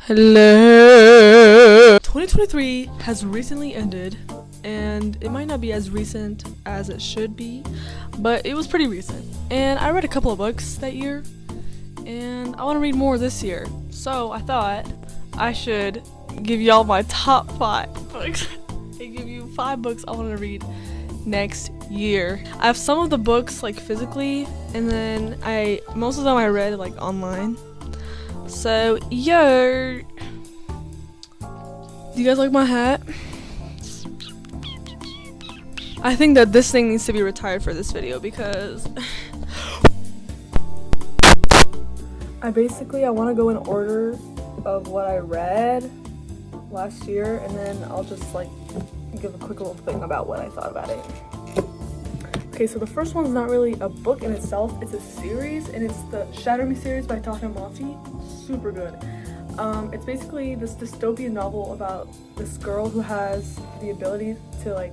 Hello. 2023 has recently ended, and it might not be as recent as it should be, but it was pretty recent. And I read a couple of books that year, and I want to read more this year. So I thought I should give y'all my top 5 books. I give you 5 books I want to read next year. I have some of the books like physically, and then most of them I read like online. So yo, do you guys like my hat? I think that this thing needs to be retired for this video because I want to go in order of what I read last year, and then I'll just like give a quick little thing about what I thought about it. Okay, so the first one's not really a book in itself, it's a series, and it's the Shatter series by Tahereh Mafi. Super good. It's basically this dystopian novel about this girl who has the ability to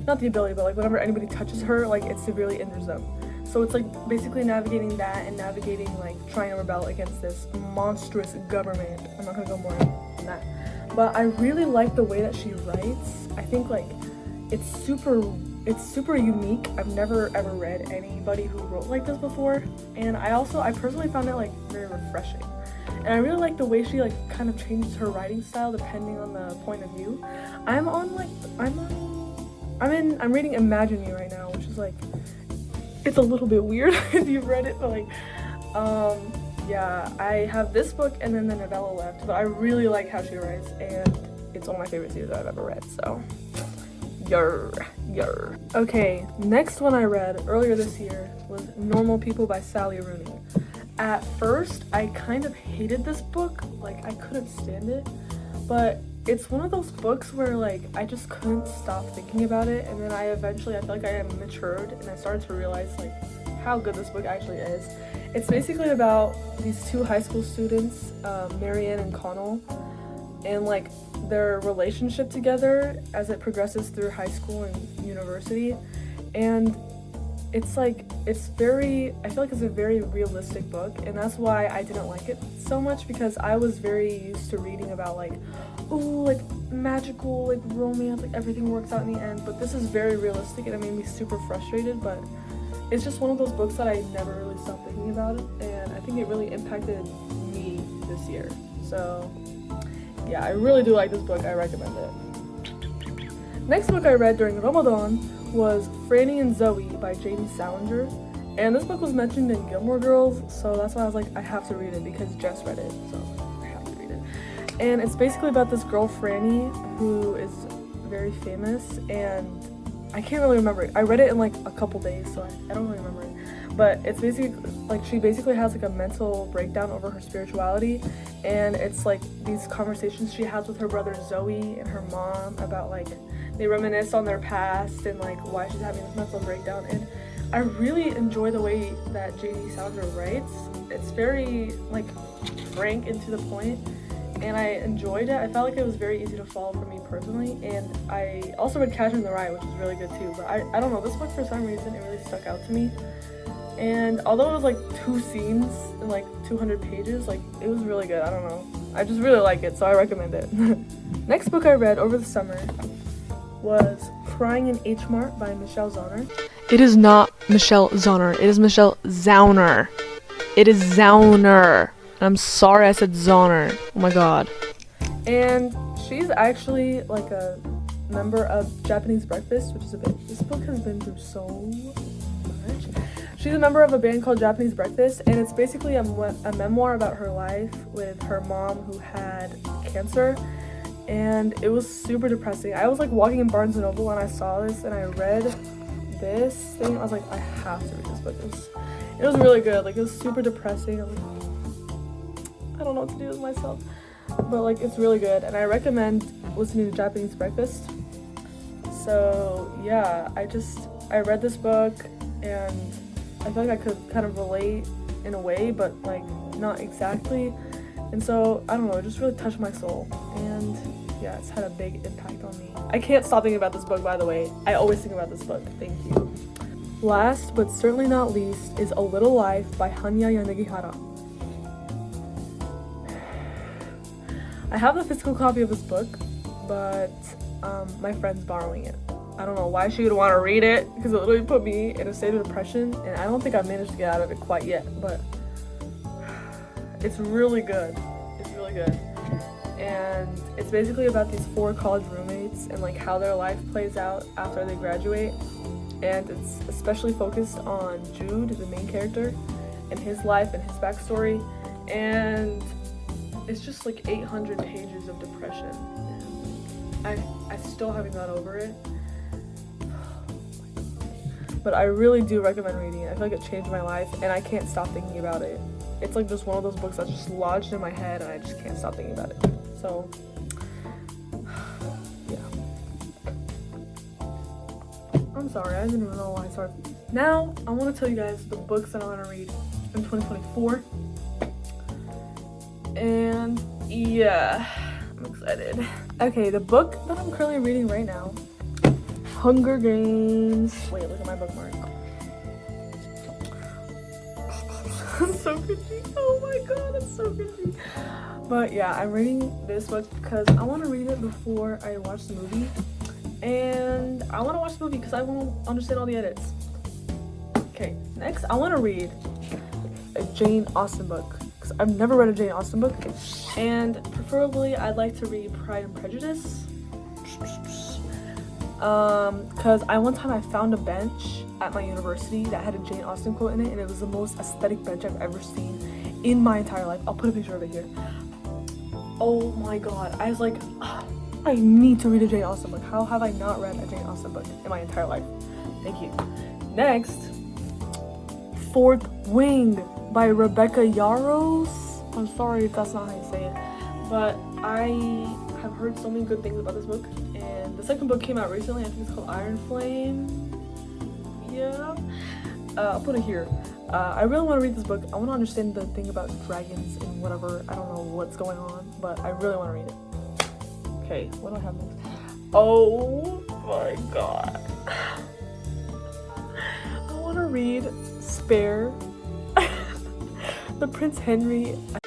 not the ability, but like whenever anybody touches her, like it severely injures them. So it's like basically navigating that and navigating like trying to rebel against this monstrous government. I'm not gonna go more than that. But I really like the way that she writes. I think like it's super unique. I've never ever read anybody who wrote like this before, and I personally found it like very refreshing. And I really like the way she like kind of changes her writing style depending on the point of view. I'm reading Imagine Me right now, which is like, it's a little bit weird if you've read it, but like yeah, I have this book and then the novella left, but I really like how she writes, and it's one of my favorite series that I've ever read, so yer. Okay, next one I read earlier this year was Normal People by Rooney. At first, I kind of hated this book, like I couldn't stand it, but it's one of those books where like I just couldn't stop thinking about it, and then I feel like I matured and I started to realize like how good this book actually is. It's basically about these 2 high school students, Marianne and Connell, and like their relationship together as it progresses through high school and university. And I feel like it's a very realistic book, and that's why I didn't like it so much, because I was very used to reading about like, ooh, like magical, like romance, like everything works out in the end, but this is very realistic and it made me super frustrated. But it's just one of those books that I never really stopped thinking about it, and I think it really impacted me this year. So yeah, I really do like this book. I recommend it. Next book I read during Ramadan was Franny and Zooey by Salinger, and this book was mentioned in Gilmore Girls, so that's why I was like, I have to read it because Jess read it, so I have to read it. And it's basically about this girl Franny who is very famous, and I can't really remember it. I read it in like a couple days, so I don't really remember it. But it's basically like she basically has like a mental breakdown over her spirituality, and it's like these conversations she has with her brother Zooey and her mom about like they reminisce on their past and like why she's having this mental breakdown. And I really enjoy the way that Salinger writes. It's very like frank and to the point, and I enjoyed it. I felt like it was very easy to follow for me personally, and I also read Catcher in the Rye, which is really good too. But I don't know, this book for some reason it really stuck out to me. And although it was like 2 scenes and like 200 pages, like it was really good. I don't know, I just really like it, so I recommend it. Next book I read over the summer was Crying in Mart by Michelle Zauner. It is not Michelle Zauner, it is Michelle Zauner. It is Zauner. I'm sorry I said Zauner. Oh my god. And she's actually like a member of Japanese Breakfast, which is this book has been through so much. She's a member of a band called Japanese Breakfast, and it's basically a memoir about her life with her mom who had cancer, and it was super depressing. I was like walking in Barnes & Noble when I saw this, and I read this thing. I was like, I have to read this book. It was really good. Like, it was super depressing. I don't know what to do with myself, but like it's really good, and I recommend listening to Japanese Breakfast. So yeah, I read this book, and I feel like I could kind of relate in a way, but like not exactly. And so I don't know, it just really touched my soul, and yeah, it's had a big impact on me. I can't stop thinking about this book, by the way. I always think about this book. Thank you. Last but certainly not least is A Little Life by Hanya Yanagihara. I have the physical copy of this book, but my friend's borrowing it. I don't know why she would want to read it, because it literally put me in a state of depression, and I don't think I've managed to get out of it quite yet, but it's really good. It's really good. And it's basically about these 4 college roommates and like how their life plays out after they graduate. And it's especially focused on Jude, the main character, and his life and his backstory. And it's just like 800 pages of depression. And I still haven't got over it. But I really do recommend reading it. I feel like it changed my life, and I can't stop thinking about it. It's like just one of those books that's just lodged in my head, and I just can't stop thinking about it. So, yeah. I'm sorry, I didn't even know why I started. Now, I want to tell you guys the books that I want to read in 2024. And, yeah, I'm excited. Okay, the book that I'm currently reading right now, Hunger Games. Wait, look at my bookmark. It's so cringy. Oh my god, it's so cringy. But yeah, I'm reading this book because I want to read it before I watch the movie. And I want to watch the movie because I want to understand all the edits. Okay, next I want to read a Jane Austen book. Because I've never read a Jane Austen book. And preferably I'd like to read Pride and Prejudice. Because one time I found a bench at my university that had a Jane Austen quote in it, and it was the most aesthetic bench I've ever seen in my entire life. I'll put a picture of it here. Oh my god, I was like, I need to read a Jane Austen book. How have I not read a Jane Austen book in my entire life? Thank you. Next, Fourth Wing by Rebecca Yarros. I'm sorry if that's not how you say it, but I have heard so many good things about this book, and the second book came out recently. I think it's called Iron Flame. Yeah, I'll put it here. I really want to read this book. I want to understand the thing about dragons and whatever. I don't know what's going on, but I really want to read it. Okay, what do I have next? Oh my god. I want to read Spare. The Prince Henry. I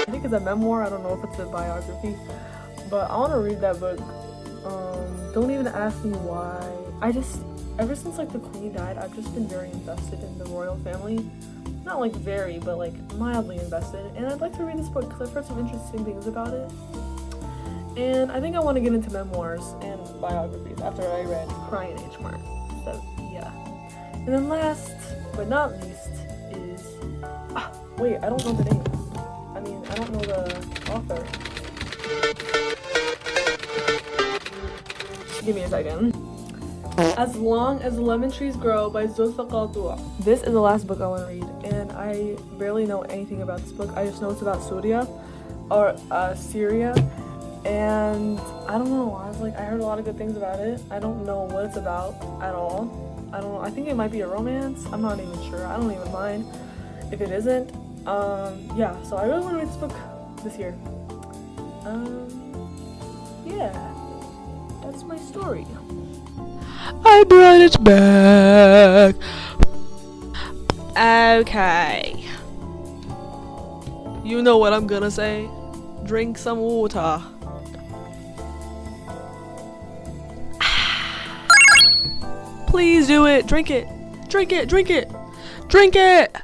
think it's a memoir. I don't know if it's a biography, but I want to read that book. Don't even ask me why. Ever since like the Queen died, I've just been very invested in the royal family. Not like very, but like mildly invested. And I'd like to read this book because I've heard some interesting things about it. And I think I want to get into memoirs and biographies after I read Crying Age Mart. So yeah. And then last but not least is wait, I don't know the name. I don't know the author. Give me a second. As Long as the Lemon Trees Grow by Zoulfa Katouh. This is the last book I want to read, and I barely know anything about this book. I just know it's about Syria, and I don't know. I heard a lot of good things about it. I don't know what it's about at all. I don't know. I think it might be a romance. I'm not even sure. I don't even mind if it isn't. Yeah. So I really want to read this book this year. Yeah. That's my story. I brought it back. Okay. You know what I'm gonna say. Drink some water. Please do it. Drink it. Drink it. Drink it. Drink it.